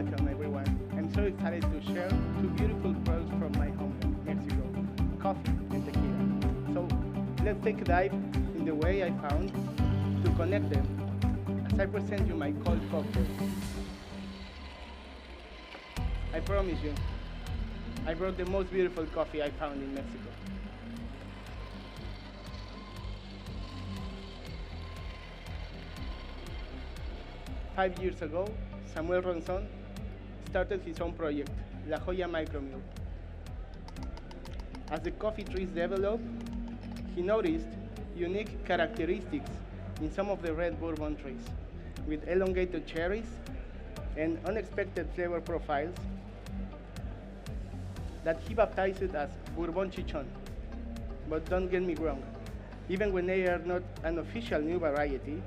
Welcome, everyone. I'm so excited to share two beautiful products from my homeland, Mexico, coffee and tequila. So let's take a dive in the way I found to connect them as I present you my cold cocktail. I promise you, I brought the most beautiful coffee I found in Mexico. 5 years ago, Samuel Ronson started his own project, La Joya Micromill. As the coffee trees developed, he noticed unique characteristics in some of the red bourbon trees, with elongated cherries and unexpected flavor profiles that he baptized as Bourbon Chichon. But don't get me wrong, even when they are not an official new variety,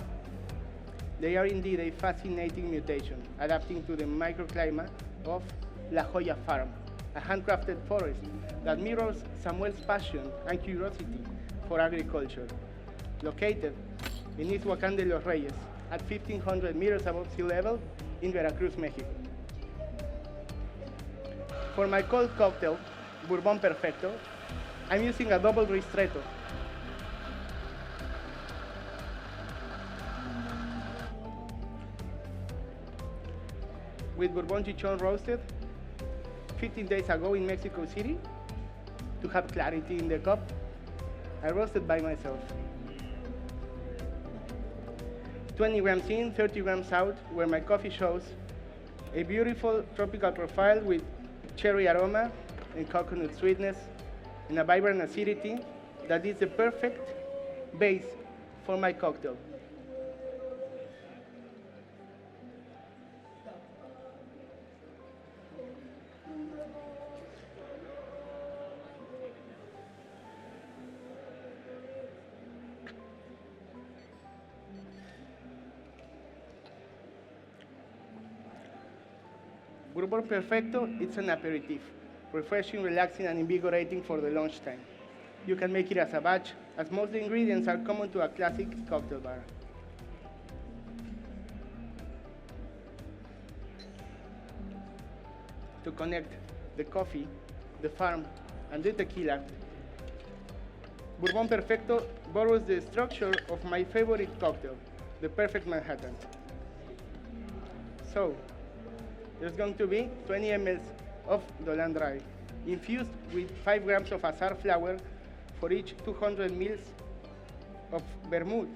they are indeed a fascinating mutation, adapting to the microclimate of La Joya Farm, a handcrafted forest that mirrors Samuel's passion and curiosity for agriculture. Located in East Huacán de los Reyes, at 1,500 meters above sea level in Veracruz, Mexico. For my cold cocktail, Bourbon Perfecto, I'm using a double ristretto. With Bourbon Chichon roasted 15 days ago in Mexico City. To have clarity in the cup, I roasted by myself. 20 grams in, 30 grams out, where my coffee shows a beautiful tropical profile with cherry aroma and coconut sweetness and a vibrant acidity that is the perfect base for my cocktail. Bourbon Perfecto, it's an aperitif, refreshing, relaxing, and invigorating for the lunchtime. You can make it as a batch, as most of the ingredients are common to a classic cocktail bar. To connect the coffee, the farm, and the tequila, Bourbon Perfecto borrows the structure of my favorite cocktail, the Perfect Manhattan. So, there's going to be 20 ml of Dolan Dry, infused with 5 grams of azar flower for each 200 ml of vermouth,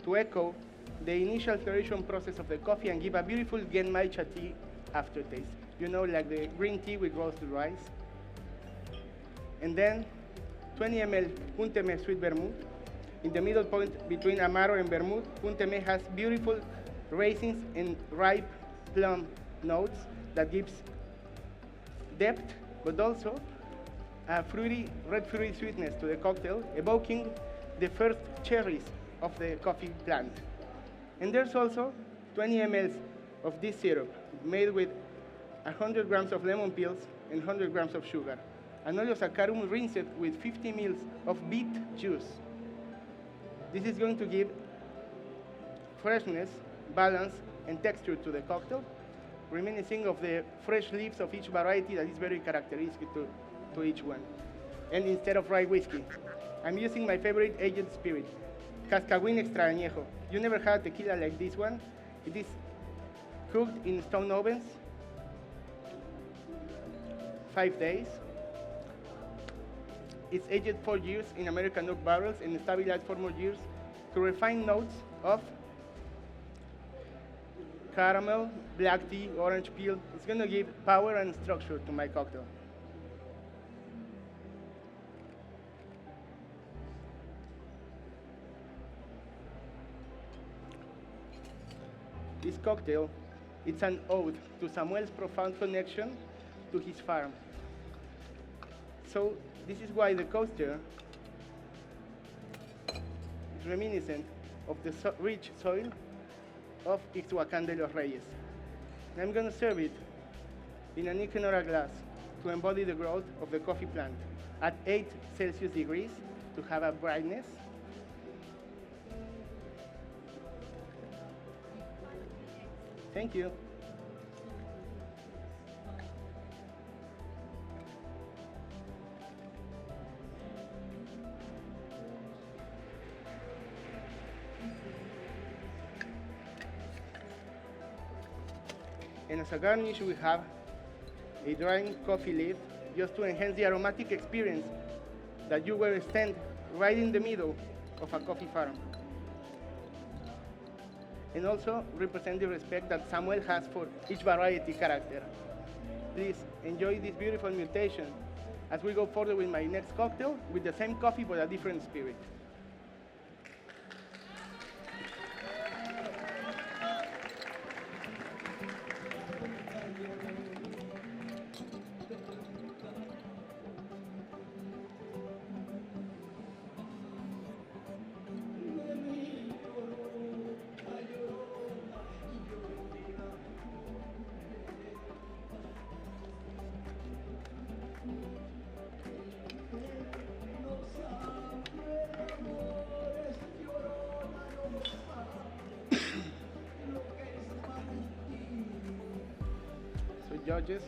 to echo the initial filtration process of the coffee and give a beautiful genmaicha tea aftertaste. You know, like the green tea with roasted rice. And then 20 ml Punteme sweet vermouth. In the middle point between Amaro and vermouth, Punteme has beautiful raisins and ripe plum notes that gives depth, but also a red fruity sweetness to the cocktail, evoking the first cherries of the coffee plant. And there's also 20 ml of this syrup, made with 100 grams of lemon peels and 100 grams of sugar. And Saccharum rinsed with 50 ml of beet juice. This is going to give freshness, balance, and texture to the cocktail, reminiscing of the fresh leaves of each variety that is very characteristic to each one. And instead of rye whiskey, I'm using my favorite aged spirit, Cascaguin Extra Añejo. You never had tequila like this one. It is cooked in stone ovens, 5 days. It's aged 4 years in American oak barrels and stabilized 4 more years to refine notes of caramel, black tea, orange peel. It's going to give power and structure to my cocktail. This cocktail, it's an ode to Samuel's profound connection to his farm. So this is why the coaster is reminiscent of the rich soil of Ixhuacán de los Reyes. And I'm going to serve it in an Ikenora glass to embody the growth of the coffee plant at 8 Celsius degrees to have a brightness. Thank you. And as a garnish, we have a drying coffee leaf just to enhance the aromatic experience that you will stand right in the middle of a coffee farm. And also represent the respect that Samuel has for each variety character. Please enjoy this beautiful mutation as we go further with my next cocktail with the same coffee but a different spirit. Judges,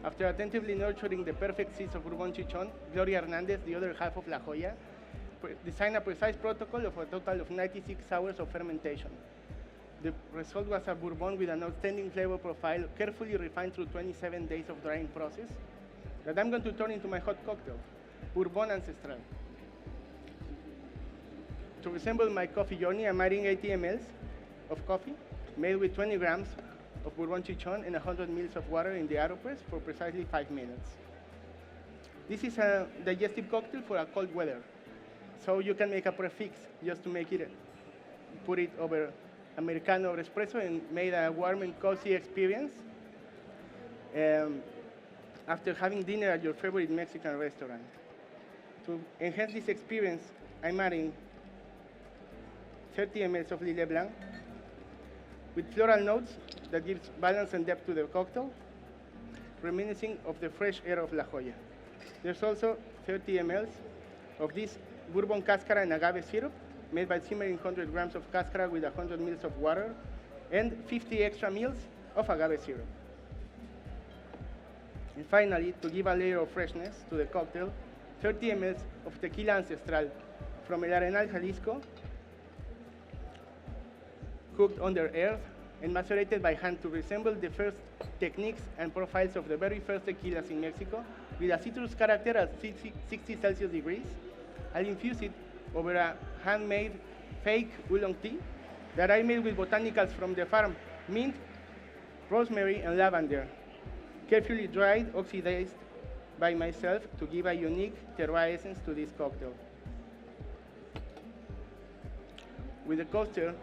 after attentively nurturing the perfect seeds of Bourbon Chichon, Gloria Hernandez, the other half of La Joya, designed a precise protocol of a total of 96 hours of fermentation. The result was a Bourbon with an outstanding flavor profile, carefully refined through 27 days of drying process, that I'm going to turn into my hot cocktail, Bourbon Ancestral. To resemble my coffee journey, I'm adding 80 ml of coffee, made with 20 grams of Bourbon Chichon and 100 ml of water in the AeroPress for precisely 5 minutes. This is a digestive cocktail for a cold weather. So you can make a prefix just to make it, put it over Americano or espresso and made a warm and cozy experience after having dinner at your favorite Mexican restaurant. To enhance this experience, I'm adding 30 ml of Lillet Blanc with floral notes that gives balance and depth to the cocktail, reminiscing of the fresh air of La Joya. There's also 30 ml of this Bourbon Cascara and agave syrup, made by simmering 100 grams of cascara with 100 ml of water, and 50 extra ml of agave syrup. And finally, to give a layer of freshness to the cocktail, 30 ml of tequila ancestral from El Arenal, Jalisco, cooked under earth and macerated by hand to resemble the first techniques and profiles of the very first tequilas in Mexico, with a citrus character at 60 Celsius degrees. I'll infuse it over a handmade fake oolong tea that I made with botanicals from the farm, mint, rosemary, and lavender, carefully dried, oxidized by myself to give a unique terroir essence to this cocktail. With the coaster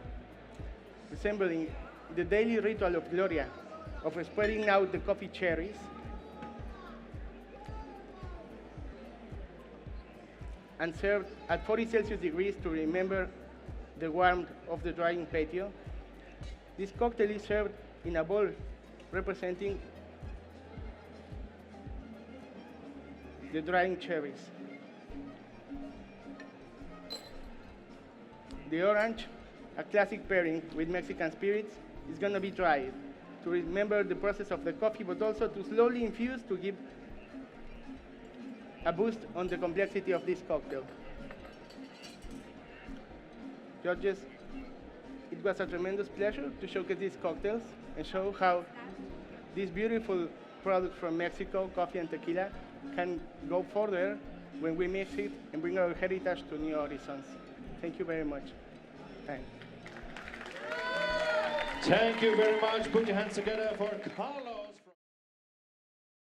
resembling the daily ritual of Gloria, of spreading out the coffee cherries, and served at 40 Celsius degrees to remember the warmth of the drying patio. This cocktail is served in a bowl representing the drying cherries. The orange, a classic pairing with Mexican spirits, is going to be dried to remember the process of the coffee, but also to slowly infuse to give a boost on the complexity of this cocktail. Judges, it was a tremendous pleasure to showcase these cocktails and show how this beautiful product from Mexico, coffee and tequila, can go further when we mix it and bring our heritage to new horizons. Thank you very much. Thanks. Thank you very much. Put your hands together for Carlos.